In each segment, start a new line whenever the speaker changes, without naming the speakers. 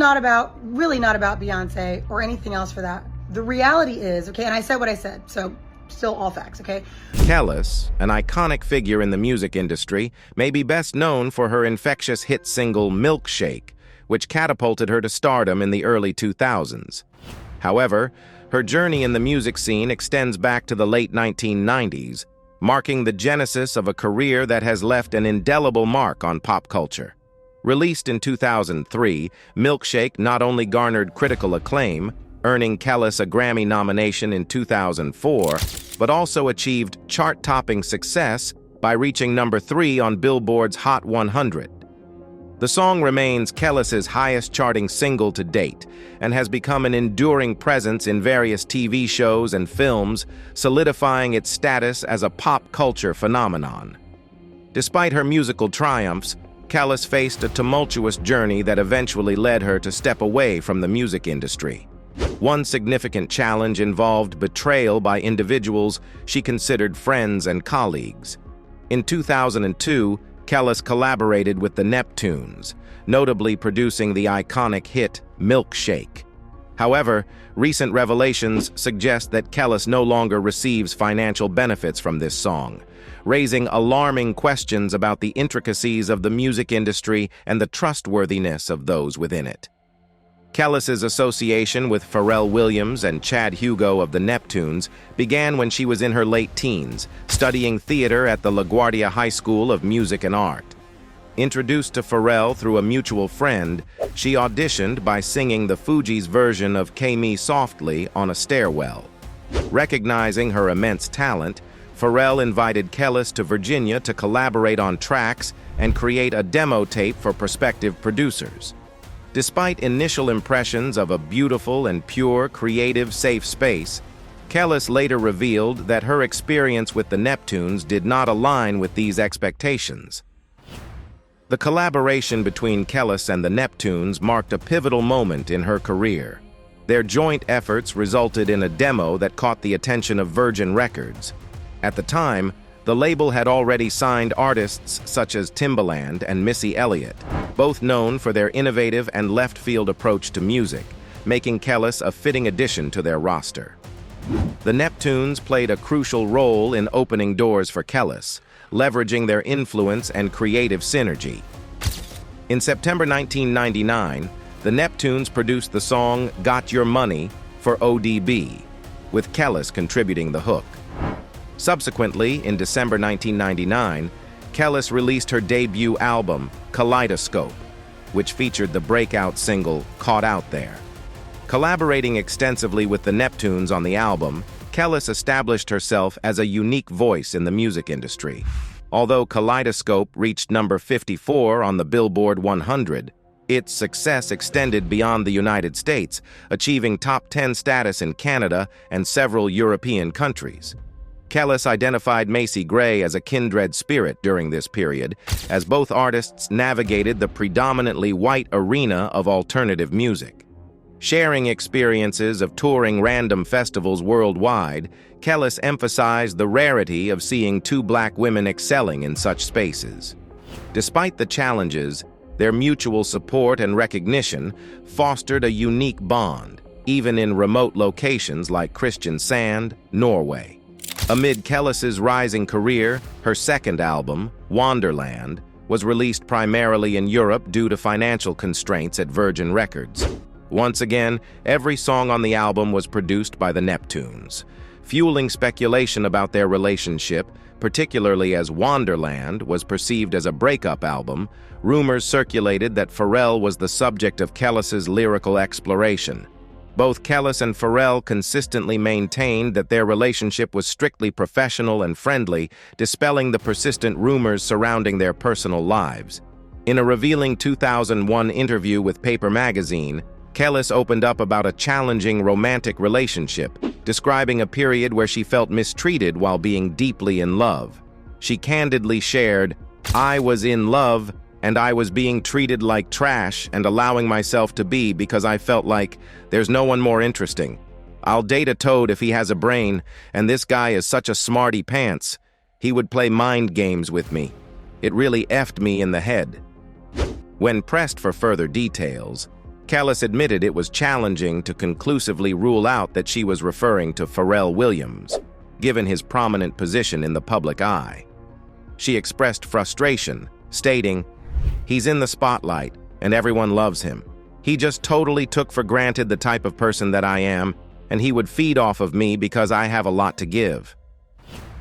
not about, really not about Beyonce or anything else for that. The reality is, okay, and I said what I said, so still all facts, okay?
Kelis, an iconic figure in the music industry, may be best known for her infectious hit single Milkshake, which catapulted her to stardom in the early 2000s. However, her journey in the music scene extends back to the late 1990s, marking the genesis of a career that has left an indelible mark on pop culture. Released in 2003, Milkshake not only garnered critical acclaim, earning Kelis a Grammy nomination in 2004, but also achieved chart-topping success by reaching number 3 on Billboard's Hot 100. The song remains Kelis's highest-charting single to date and has become an enduring presence in various TV shows and films, solidifying its status as a pop culture phenomenon. Despite her musical triumphs, Kelis faced a tumultuous journey that eventually led her to step away from the music industry. One significant challenge involved betrayal by individuals she considered friends and colleagues. In 2002, Kelis collaborated with the Neptunes, notably producing the iconic hit Milkshake. However, recent revelations suggest that Kelis no longer receives financial benefits from this song, raising alarming questions about the intricacies of the music industry and the trustworthiness of those within it. Kelis's association with Pharrell Williams and Chad Hugo of the Neptunes began when she was in her late teens, studying theater at the LaGuardia High School of Music and Art. Introduced to Pharrell through a mutual friend, she auditioned by singing the Fugees' version of "K Me Softly" on a stairwell. Recognizing her immense talent, Pharrell invited Kelis to Virginia to collaborate on tracks and create a demo tape for prospective producers. Despite initial impressions of a beautiful and pure, creative, safe space, Kelis later revealed that her experience with the Neptunes did not align with these expectations. The collaboration between Kelis and the Neptunes marked a pivotal moment in her career. Their joint efforts resulted in a demo that caught the attention of Virgin Records. At the time, the label had already signed artists such as Timbaland and Missy Elliott, both known for their innovative and left-field approach to music, making Kelis a fitting addition to their roster. The Neptunes played a crucial role in opening doors for Kelis, leveraging their influence and creative synergy. In September 1999, the Neptunes produced the song "Got Your Money" for ODB, with Kelis contributing the hook. Subsequently, in December 1999, Kelis released her debut album, Kaleidoscope, which featured the breakout single, "Caught Out There." Collaborating extensively with the Neptunes on the album, Kelis established herself as a unique voice in the music industry. Although Kaleidoscope reached number 54 on the Billboard 100, its success extended beyond the United States, achieving top 10 status in Canada and several European countries. Kelis identified Macy Gray as a kindred spirit during this period, as both artists navigated the predominantly white arena of alternative music. Sharing experiences of touring random festivals worldwide, Kelis emphasized the rarity of seeing two Black women excelling in such spaces. Despite the challenges, their mutual support and recognition fostered a unique bond, even in remote locations like Kristiansand, Norway. Amid Kelis's rising career, her second album, Wonderland, was released primarily in Europe due to financial constraints at Virgin Records. Once again, every song on the album was produced by the Neptunes. Fueling speculation about their relationship, particularly as Wonderland was perceived as a breakup album, rumors circulated that Pharrell was the subject of Kelis's lyrical exploration. Both Kelis and Pharrell consistently maintained that their relationship was strictly professional and friendly, dispelling the persistent rumors surrounding their personal lives. In a revealing 2001 interview with Paper Magazine, Kelis opened up about a challenging romantic relationship, describing a period where she felt mistreated while being deeply in love. She candidly shared, "I was in love, and I was being treated like trash and allowing myself to be because I felt like there's no one more interesting. I'll date a toad if he has a brain, and this guy is such a smarty pants. He would play mind games with me. It really effed me in the head." When pressed for further details, Kelis admitted it was challenging to conclusively rule out that she was referring to Pharrell Williams, given his prominent position in the public eye. She expressed frustration, stating, "He's in the spotlight, and everyone loves him. He just totally took for granted the type of person that I am, and he would feed off of me because I have a lot to give."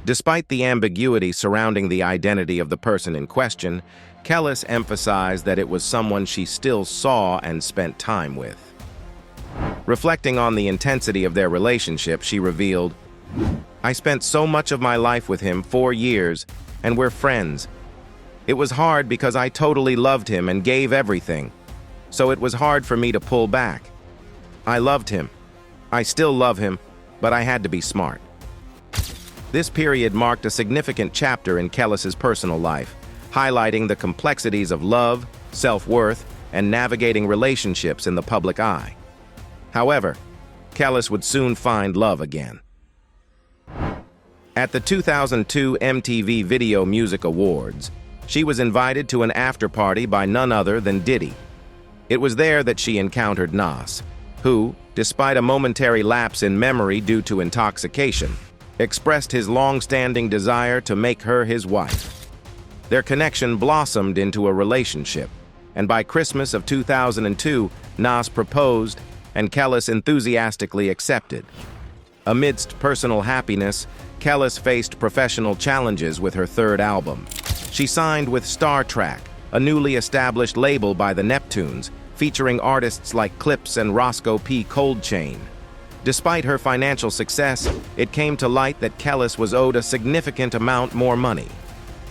Despite the ambiguity surrounding the identity of the person in question, Kelis emphasized that it was someone she still saw and spent time with. Reflecting on the intensity of their relationship, she revealed, "I spent so much of my life with him, 4 years, and we're friends. It was hard because I totally loved him and gave everything, so it was hard for me to pull back. I loved him. I still love him, but I had to be smart." This period marked a significant chapter in Kelis's personal life, highlighting the complexities of love, self-worth, and navigating relationships in the public eye. However, Kelis would soon find love again. At the 2002 MTV Video Music Awards, she was invited to an after-party by none other than Diddy. It was there that she encountered Nas, who, despite a momentary lapse in memory due to intoxication, expressed his long-standing desire to make her his wife. Their connection blossomed into a relationship, and by Christmas of 2002, Nas proposed, and Kelis enthusiastically accepted. Amidst personal happiness, Kelis faced professional challenges with her third album. She signed with Star Trak, a newly established label by the Neptunes, featuring artists like Clips and Roscoe P. Coldchain. Despite her financial success, it came to light that Kelis was owed a significant amount more money.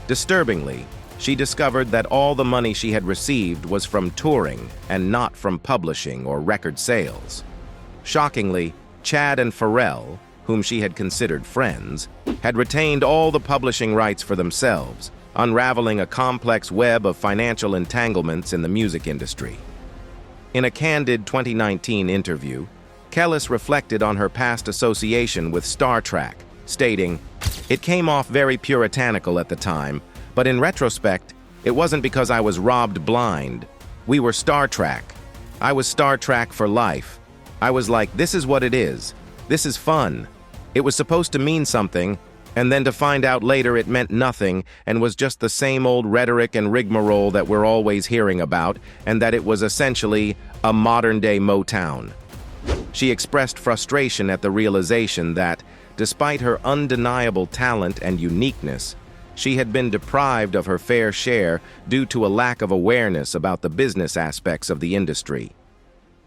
Disturbingly, she discovered that all the money she had received was from touring and not from publishing or record sales. Shockingly, Chad and Pharrell, whom she had considered friends, had retained all the publishing rights for themselves, unraveling a complex web of financial entanglements in the music industry. In a candid 2019 interview, Kelis reflected on her past association with Star Trak, stating, "It came off very puritanical at the time, but in retrospect, it wasn't because I was robbed blind. We were Star Trak. I was Star Trak for life. I was like, this is what it is. This is fun. It was supposed to mean something, and then to find out later it meant nothing and was just the same old rhetoric and rigmarole that we're always hearing about, and that it was essentially a modern-day Motown." She expressed frustration at the realization that, despite her undeniable talent and uniqueness, she had been deprived of her fair share due to a lack of awareness about the business aspects of the industry.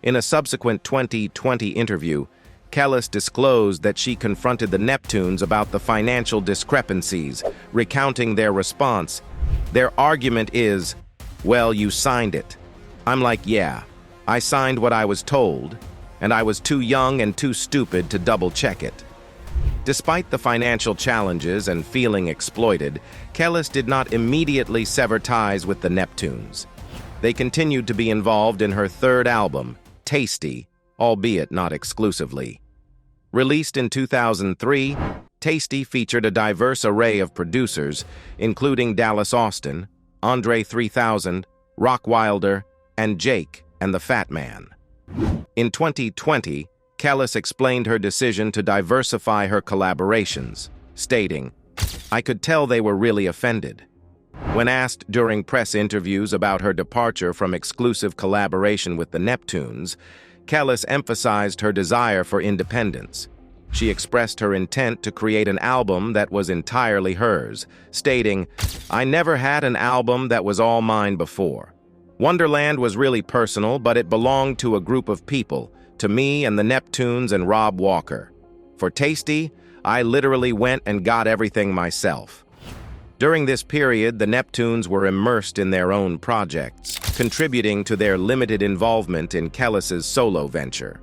In a subsequent 2020 interview, Kelis disclosed that she confronted the Neptunes about the financial discrepancies, recounting their response. "Their argument is, well, you signed it. I'm like, yeah, I signed what I was told, and I was too young and too stupid to double-check it." Despite the financial challenges and feeling exploited, Kelis did not immediately sever ties with the Neptunes. They continued to be involved in her third album, Tasty, albeit not exclusively. Released in 2003, Tasty featured a diverse array of producers, including Dallas Austin, Andre 3000, Rock Wilder, and Jake and the Fat Man. In 2020, Kelis explained her decision to diversify her collaborations, stating, "I could tell they were really offended." When asked during press interviews about her departure from exclusive collaboration with the Neptunes, Kelis emphasized her desire for independence. She expressed her intent to create an album that was entirely hers, stating, "I never had an album that was all mine before. Wonderland was really personal, but it belonged to a group of people, to me and the Neptunes and Rob Walker. For Tasty, I literally went and got everything myself." During this period, the Neptunes were immersed in their own projects, contributing to their limited involvement in Kelis's solo venture.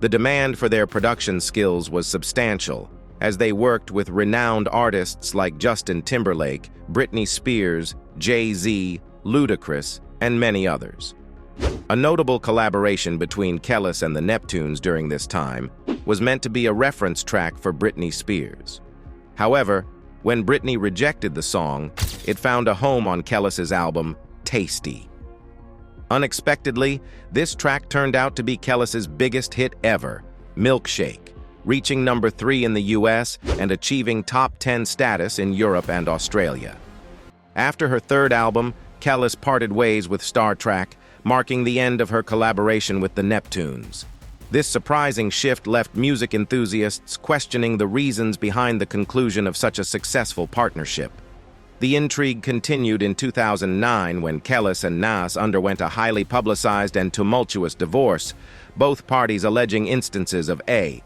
The demand for their production skills was substantial, as they worked with renowned artists like Justin Timberlake, Britney Spears, Jay-Z, Ludacris, and many others. A notable collaboration between Kelis and the Neptunes during this time was meant to be a reference track for Britney Spears. However, when Britney rejected the song, it found a home on Kelis's album, Tasty. Unexpectedly, this track turned out to be Kelis's biggest hit ever, Milkshake, reaching number 3 in the US and achieving top 10 status in Europe and Australia. After her third album, Kelis parted ways with Star Trek, marking the end of her collaboration with the Neptunes. This surprising shift left music enthusiasts questioning the reasons behind the conclusion of such a successful partnership. The intrigue continued in 2009 when Kelis and Nas underwent a highly publicized and tumultuous divorce, both parties alleging instances of A.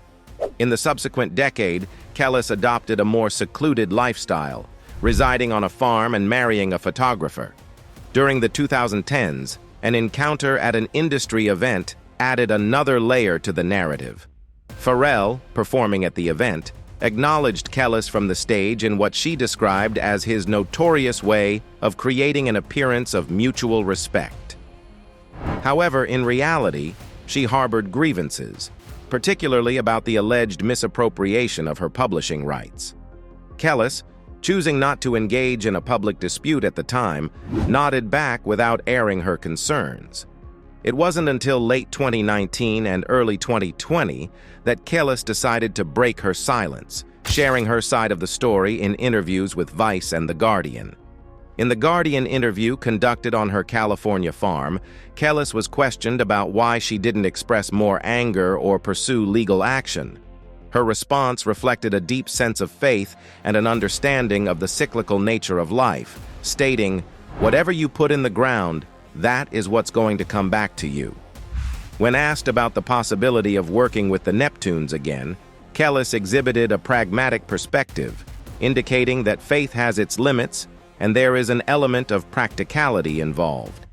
In the subsequent decade, Kelis adopted a more secluded lifestyle, residing on a farm and marrying a photographer. During the 2010s, an encounter at an industry event added another layer to the narrative. Pharrell, performing at the event, acknowledged Kelis from the stage in what she described as his notorious way of creating an appearance of mutual respect. However, in reality, she harbored grievances, particularly about the alleged misappropriation of her publishing rights. Kelis, choosing not to engage in a public dispute at the time, nodded back without airing her concerns. It wasn't until late 2019 and early 2020 that Kelis decided to break her silence, sharing her side of the story in interviews with Vice and The Guardian. In the Guardian interview conducted on her California farm, Kelis was questioned about why she didn't express more anger or pursue legal action. Her response reflected a deep sense of faith and an understanding of the cyclical nature of life, stating, "Whatever you put in the ground, that is what's going to come back to you." When asked about the possibility of working with the Neptunes again, Kelis exhibited a pragmatic perspective, indicating that faith has its limits and there is an element of practicality involved.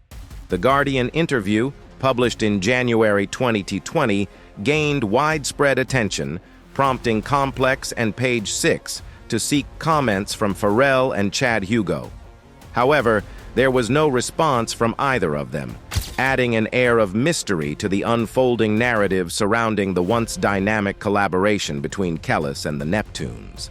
The Guardian interview, published in January 2020, gained widespread attention, prompting Complex and Page 6 to seek comments from Pharrell and Chad Hugo. However, there was no response from either of them, adding an air of mystery to the unfolding narrative surrounding the once dynamic collaboration between Kelis and the Neptunes.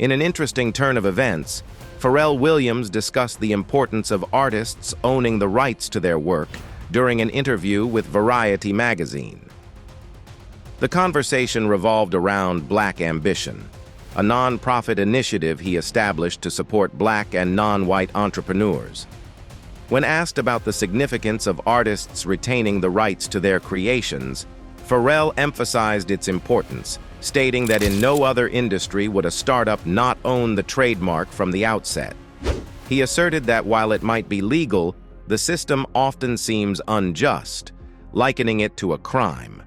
In an interesting turn of events, Pharrell Williams discussed the importance of artists owning the rights to their work during an interview with Variety magazine. The conversation revolved around Black Ambition, a non-profit initiative he established to support Black and non-white entrepreneurs. When asked about the significance of artists retaining the rights to their creations, Pharrell emphasized its importance, stating that in no other industry would a startup not own the trademark from the outset. He asserted that while it might be legal, the system often seems unjust, likening it to a crime.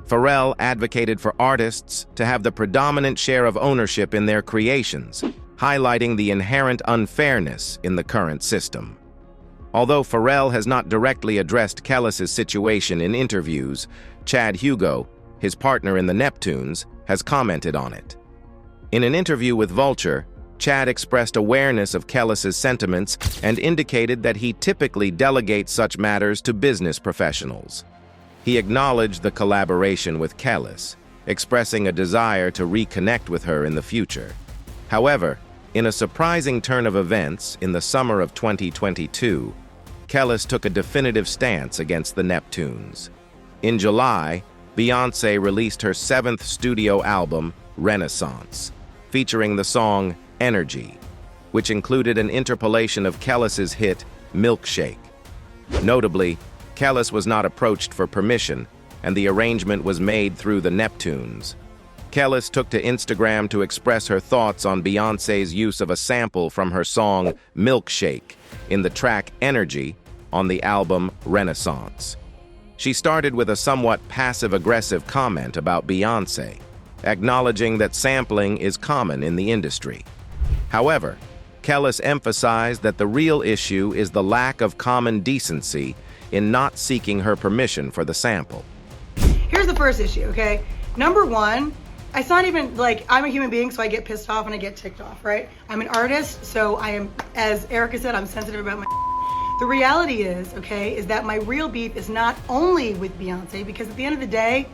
Pharrell advocated for artists to have the predominant share of ownership in their creations, highlighting the inherent unfairness in the current system. Although Pharrell has not directly addressed Kelis's situation in interviews, Chad Hugo, his partner in the Neptunes, has commented on it. In an interview with Vulture, Chad expressed awareness of Kelis's sentiments and indicated that he typically delegates such matters to business professionals. He acknowledged the collaboration with Kelis, expressing a desire to reconnect with her in the future. However, in a surprising turn of events in the summer of 2022, Kelis took a definitive stance against the Neptunes. In July, Beyoncé released her 7th studio album, Renaissance, featuring the song Energy, which included an interpolation of Kelis's hit, Milkshake. Notably, Kelis was not approached for permission, and the arrangement was made through the Neptunes. Kelis took to Instagram to express her thoughts on Beyoncé's use of a sample from her song Milkshake in the track Energy on the album Renaissance. She started with a somewhat passive-aggressive comment about Beyoncé, acknowledging that sampling is common in the industry. However, Kelis emphasized that the real issue is the lack of common decency in not seeking her permission for the sample.
Here's the first issue, okay? Number one, it's not even like I'm a human being, so I get pissed off and I get ticked off, right? I'm an artist, so I am, as Erica said, I'm sensitive about my The reality is, okay, is that my real beef is not only with Beyoncé, because at the end of the day,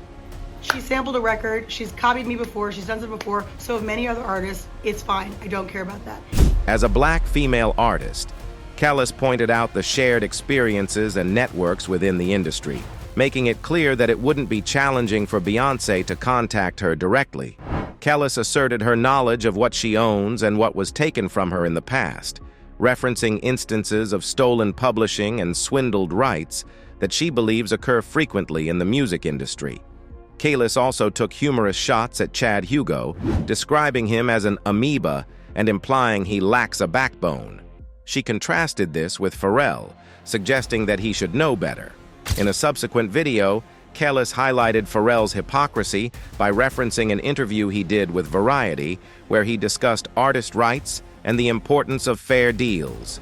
she sampled a record, she's copied me before, she's done it before, so have many other artists. It's fine, I don't care about that.
As a Black female artist, Kelis pointed out the shared experiences and networks within the industry, making it clear that it wouldn't be challenging for Beyoncé to contact her directly. Kelis asserted her knowledge of what she owns and what was taken from her in the past, referencing instances of stolen publishing and swindled rights that she believes occur frequently in the music industry. Kelis also took humorous shots at Chad Hugo, describing him as an amoeba and implying he lacks a backbone. She contrasted this with Pharrell, suggesting that he should know better. In a subsequent video, Kelis highlighted Pharrell's hypocrisy by referencing an interview he did with Variety, where he discussed artist rights and the importance of fair deals.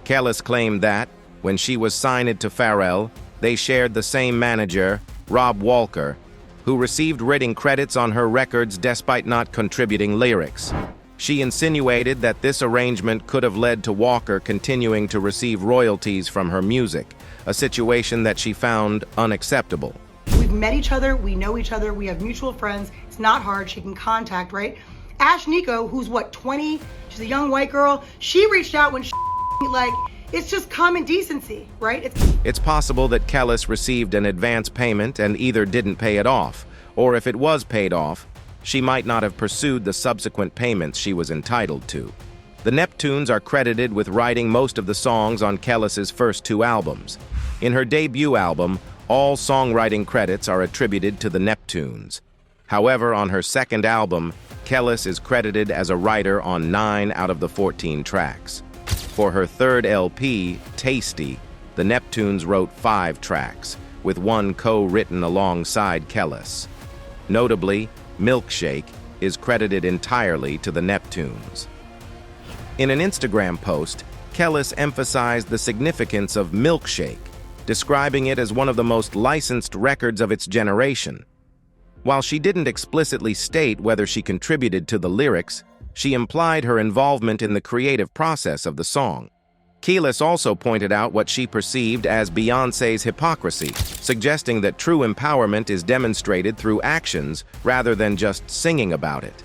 Kelis claimed that, when she was signed to Pharrell, they shared the same manager, Rob Walker, who received writing credits on her records despite not contributing lyrics. She insinuated that this arrangement could have led to Walker continuing to receive royalties from her music, a situation that she found unacceptable.
We've met each other, we know each other, we have mutual friends. It's not hard, she can contact, right? Ash Nico, who's what, 20? She's a young white girl. She reached out when like, it's just common decency, right?
It's possible that Kelis received an advance payment and either didn't pay it off, or if it was paid off, she might not have pursued the subsequent payments she was entitled to. The Neptunes are credited with writing most of the songs on Kelis's first two albums. In her debut album, all songwriting credits are attributed to the Neptunes. However, on her second album, Kelis is credited as a writer on 9 out of the 14 tracks. For her third LP, Tasty, the Neptunes wrote 5 tracks, with 1 co-written alongside Kelis. Notably, Milkshake is credited entirely to the Neptunes. In an Instagram post, Kelis emphasized the significance of Milkshake, describing it as one of the most licensed records of its generation. While she didn't explicitly state whether she contributed to the lyrics, she implied her involvement in the creative process of the song. Kelis also pointed out what she perceived as Beyoncé's hypocrisy, suggesting that true empowerment is demonstrated through actions rather than just singing about it.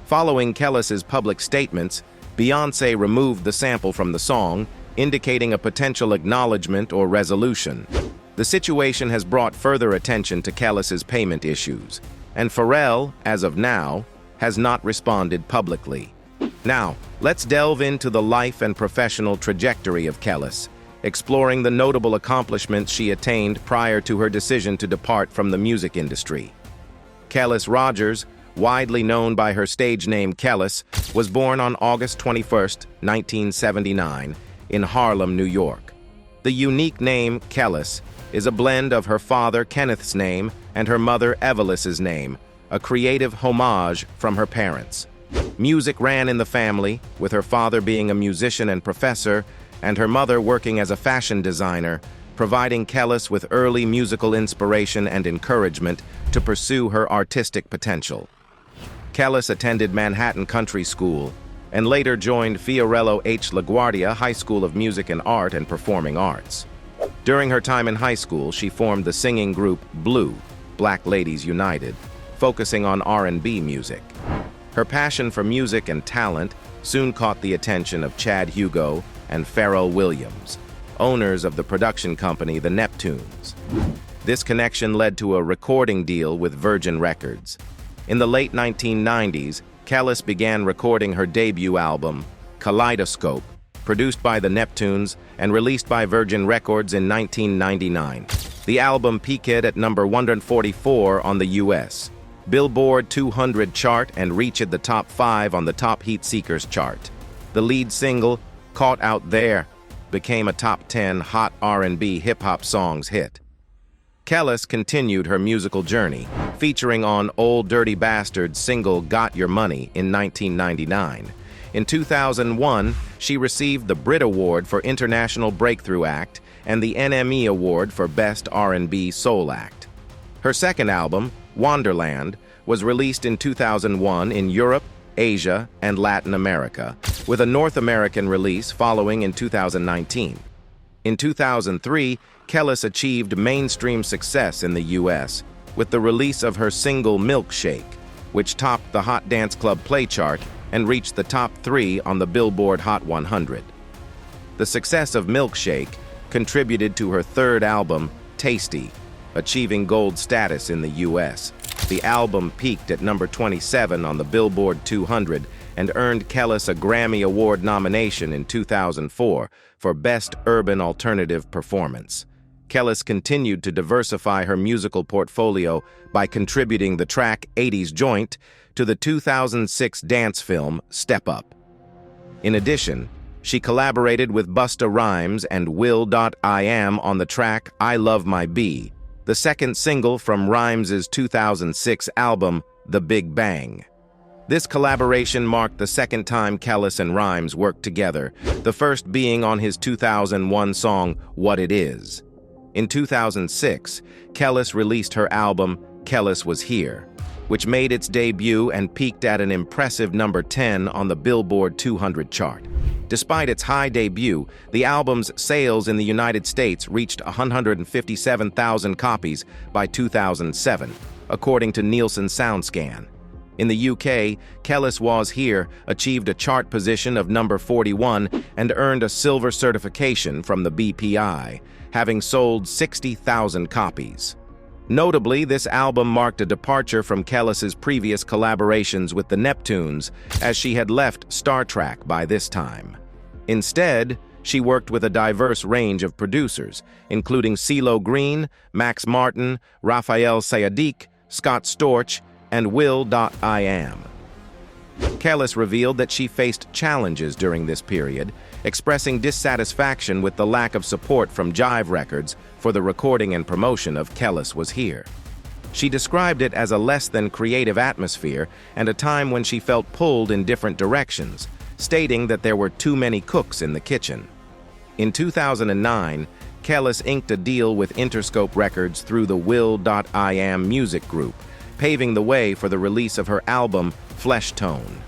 Following Kelis's public statements, Beyoncé removed the sample from the song, indicating a potential acknowledgement or resolution. The situation has brought further attention to Kelis's payment issues, and Pharrell, as of now, has not responded publicly. Now, let's delve into the life and professional trajectory of Kelis, exploring the notable accomplishments she attained prior to her decision to depart from the music industry. Kelis Rogers, widely known by her stage name Kelis, was born on August 21, 1979, in Harlem, New York. The unique name Kelis is a blend of her father Kenneth's name and her mother Evelis's name, a creative homage from her parents. Music ran in the family, with her father being a musician and professor, and her mother working as a fashion designer, providing Kelis with early musical inspiration and encouragement to pursue her artistic potential. Kelis attended Manhattan Country School and later joined Fiorello H. LaGuardia High School of Music and Art and Performing Arts. During her time in high school, she formed the singing group Blue, Black Ladies United, focusing on R&B music. Her passion for music and talent soon caught the attention of Chad Hugo and Pharrell Williams, owners of the production company The Neptunes. This connection led to a recording deal with Virgin Records. In the late 1990s, Kelis began recording her debut album, Kaleidoscope, produced by the Neptunes and released by Virgin Records in 1999. The album peaked at number 144 on the U.S. Billboard 200 chart and reached the top 5 on the Top Heat Seekers chart. The lead single, Caught Out There, became a top 10 hot R&B hip-hop songs hit. Kelis continued her musical journey, featuring on Old Dirty Bastard's single Got Your Money in 1999. In 2001, she received the Brit Award for International Breakthrough Act and the NME Award for Best R&B Soul Act. Her second album, Wonderland, was released in 2001 in Europe, Asia, and Latin America, with a North American release following in 2019. In 2003, Kelis achieved mainstream success in the U.S. with the release of her single Milkshake, which topped the Hot Dance Club Play chart and reached the top 3 on the Billboard Hot 100. The success of Milkshake contributed to her third album, Tasty, achieving gold status in the US. The album peaked at number 27 on the Billboard 200 and earned Kelis a Grammy Award nomination in 2004 for Best Urban Alternative Performance. Kelis continued to diversify her musical portfolio by contributing the track 80s Joint to the 2006 dance film Step Up. In addition, she collaborated with Busta Rhymes and Will.i.am on the track I Love My Bee, the second single from Rhymes' 2006 album, The Big Bang. This collaboration marked the second time Kelis and Rhymes worked together, the first being on his 2001 song, What It Is. In 2006, Kelis released her album, Kelis Was Here, which made its debut and peaked at an impressive number 10 on the Billboard 200 chart. Despite its high debut, the album's sales in the United States reached 157,000 copies by 2007, according to Nielsen SoundScan. In the UK, Kelis Was Here achieved a chart position of number 41 and earned a silver certification from the BPI, having sold 60,000 copies. Notably, this album marked a departure from Kelis's previous collaborations with the Neptunes, as she had left Star Trek by this time. Instead, she worked with a diverse range of producers, including CeeLo Green, Max Martin, Raphael Saadiq, Scott Storch, and Will.i.am. Kelis revealed that she faced challenges during this period, expressing dissatisfaction with the lack of support from Jive Records for the recording and promotion of Kelis Was Here. She described it as a less than creative atmosphere and a time when she felt pulled in different directions, stating that there were too many cooks in the kitchen. In 2009, Kelis inked a deal with Interscope Records through the Will.i.am music group, paving the way for the release of her album, Flesh Tone.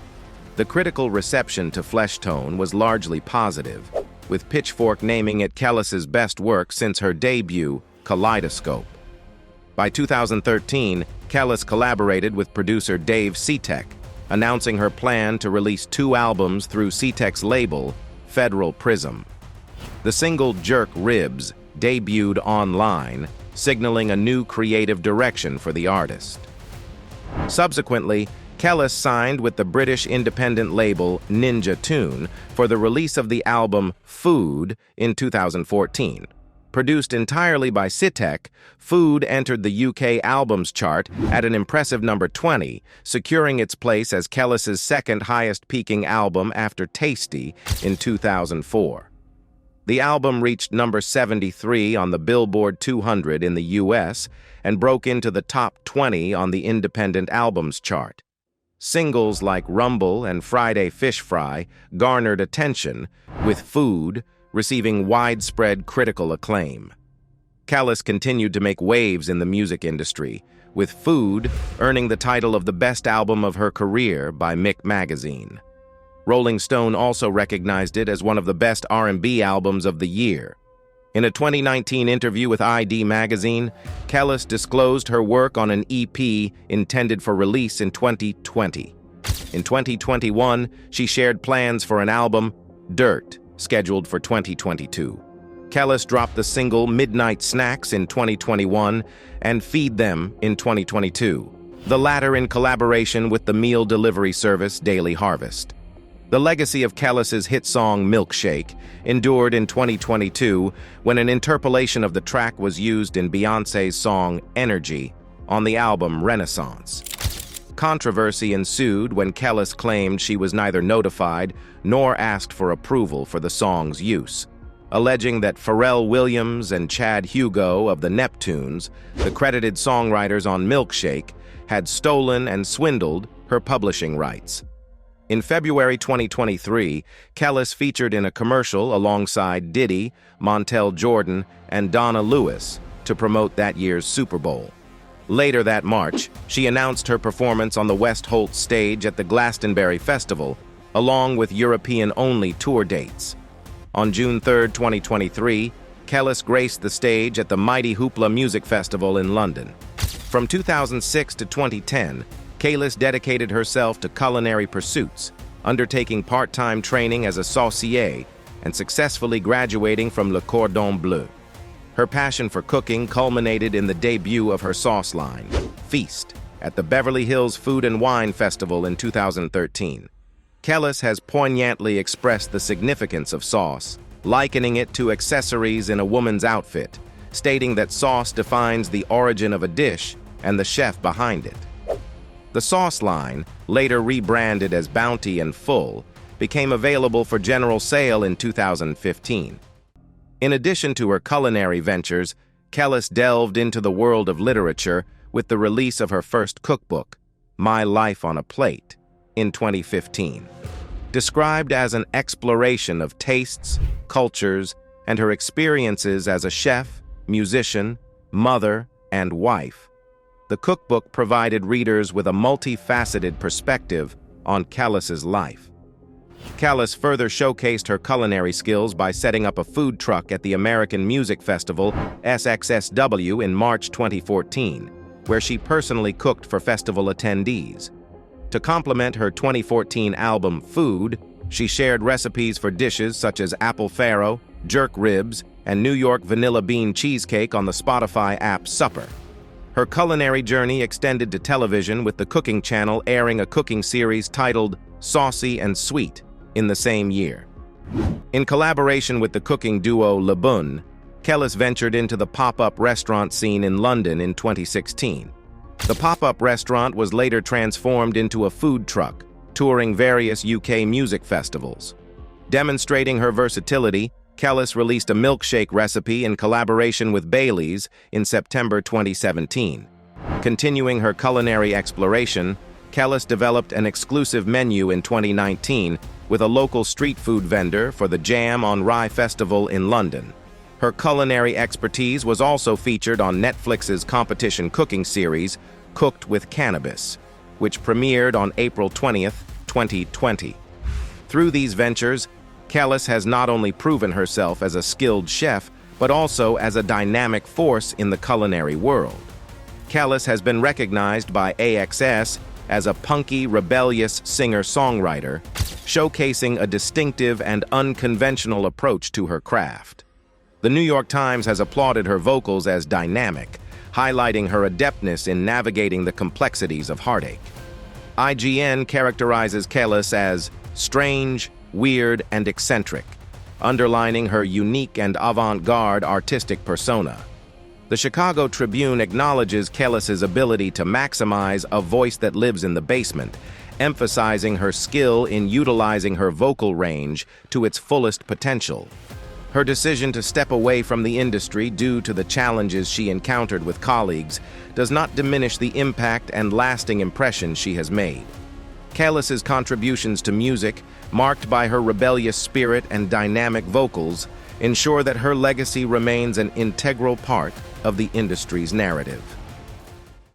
The critical reception to Flesh Tone was largely positive, with Pitchfork naming it Kelis's best work since her debut, Kaleidoscope. By 2013, Kelis collaborated with producer Dave Seatek, announcing her plan to release 2 albums through Seatek's label, Federal Prism. The single Jerk Ribs debuted online, signaling a new creative direction for the artist. Subsequently, Kelis signed with the British independent label Ninja Tune for the release of the album Food in 2014. Produced entirely by Seatek, Food entered the UK albums chart at an impressive number 20, securing its place as Kelis's second highest-peaking album after Tasty in 2004. The album reached number 73 on the Billboard 200 in the US and broke into the top 20 on the independent albums chart. Singles like Rumble and Friday Fish Fry garnered attention, with Food receiving widespread critical acclaim. Kelis continued to make waves in the music industry, with Food earning the title of the best album of her career by Mick Magazine. Rolling Stone also recognized it as one of the best R&B albums of the year. In a 2019 interview with ID Magazine, Kelis disclosed her work on an EP intended for release in 2020. In 2021, she shared plans for an album, Dirt, scheduled for 2022. Kelis dropped the single Midnight Snacks in 2021 and Feed Them in 2022, the latter in collaboration with the meal delivery service Daily Harvest. The legacy of Kelis's hit song Milkshake endured in 2022 when an interpolation of the track was used in Beyoncé's song Energy on the album Renaissance. Controversy ensued when Kelis claimed she was neither notified nor asked for approval for the song's use, alleging that Pharrell Williams and Chad Hugo of the Neptunes, the credited songwriters on Milkshake, had stolen and swindled her publishing rights. In February 2023, Kelis featured in a commercial alongside Diddy, Montel Jordan, and Donna Lewis to promote that year's Super Bowl. Later that March, she announced her performance on the West Holt stage at the Glastonbury Festival, along with European-only tour dates. On June 3, 2023, Kelis graced the stage at the Mighty Hoopla Music Festival in London. From 2006 to 2010, Kelis dedicated herself to culinary pursuits, undertaking part-time training as a saucier and successfully graduating from Le Cordon Bleu. Her passion for cooking culminated in the debut of her sauce line, Feast, at the Beverly Hills Food and Wine Festival in 2013. Kelis has poignantly expressed the significance of sauce, likening it to accessories in a woman's outfit, stating that sauce defines the origin of a dish and the chef behind it. The sauce line, later rebranded as Bounty and Full, became available for general sale in 2015. In addition to her culinary ventures, Kelis delved into the world of literature with the release of her first cookbook, My Life on a Plate, in 2015. Described as an exploration of tastes, cultures, and her experiences as a chef, musician, mother, and wife, the cookbook provided readers with a multifaceted perspective on Kelis's life. Kelis further showcased her culinary skills by setting up a food truck at the American Music Festival, SXSW, in March 2014, where she personally cooked for festival attendees. To complement her 2014 album, Food, she shared recipes for dishes such as apple farro, jerk ribs, and New York vanilla bean cheesecake on the Spotify app Supper. Her culinary journey extended to television, with the cooking channel airing a cooking series titled Saucy and Sweet in the same year. In collaboration with the cooking duo Le Bun, Kelis ventured into the pop-up restaurant scene in London in 2016. The pop-up restaurant was later transformed into a food truck, touring various UK music festivals. Demonstrating her versatility, Kelis released a milkshake recipe in collaboration with Baileys in September 2017. Continuing her culinary exploration, Kelis developed an exclusive menu in 2019 with a local street food vendor for the Jam on Rye Festival in London. Her culinary expertise was also featured on Netflix's competition cooking series, Cooked with Cannabis, which premiered on April 20th, 2020. Through these ventures, Kelis has not only proven herself as a skilled chef, but also as a dynamic force in the culinary world. Kelis has been recognized by AXS as a punky, rebellious singer-songwriter, showcasing a distinctive and unconventional approach to her craft. The New York Times has applauded her vocals as dynamic, highlighting her adeptness in navigating the complexities of heartache. IGN characterizes Kelis as strange, weird, and eccentric, underlining her unique and avant-garde artistic persona. The Chicago Tribune acknowledges Kelis's ability to maximize a voice that lives in the basement, emphasizing her skill in utilizing her vocal range to its fullest potential. Her decision to step away from the industry due to the challenges she encountered with colleagues does not diminish the impact and lasting impression she has made. Kelis's contributions to music, marked by her rebellious spirit and dynamic vocals, ensure that her legacy remains an integral part of the industry's narrative.